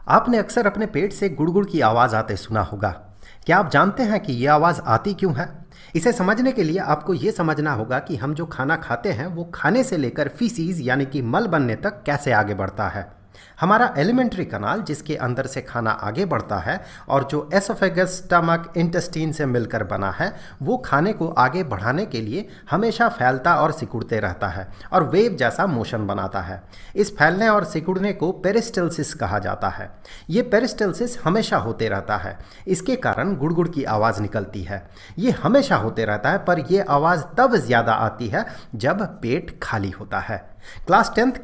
आपने अक्सर अपने पेट से गुड़गुड़ की आवाज़ आते सुना होगा। क्या आप जानते हैं कि ये आवाज़ आती क्यों है? इसे समझने के लिए आपको ये समझना होगा कि हम जो खाना खाते हैं वो खाने से लेकर फीसीज यानी कि मल बनने तक कैसे आगे बढ़ता है। हमारा एलिमेंट्री कनाल जिसके अंदर से खाना आगे बढ़ता है और जो एसोफेगस, स्टमक, इंटेस्टीन से मिलकर बना है, वो खाने को आगे बढ़ाने के लिए हमेशा फैलता और सिकुड़ते रहता है और वेव जैसा मोशन बनाता है। इस फैलने और सिकुड़ने को पेरिस्टल्सिस कहा जाता है। ये पेरिस्टल्सिस हमेशा होते रहता है। इसके कारण गुड़गुड़ की आवाज़ निकलती है। ये हमेशा होते रहता है, पर यह आवाज़ तब ज़्यादा आती है जब पेट खाली होता है। Class 10th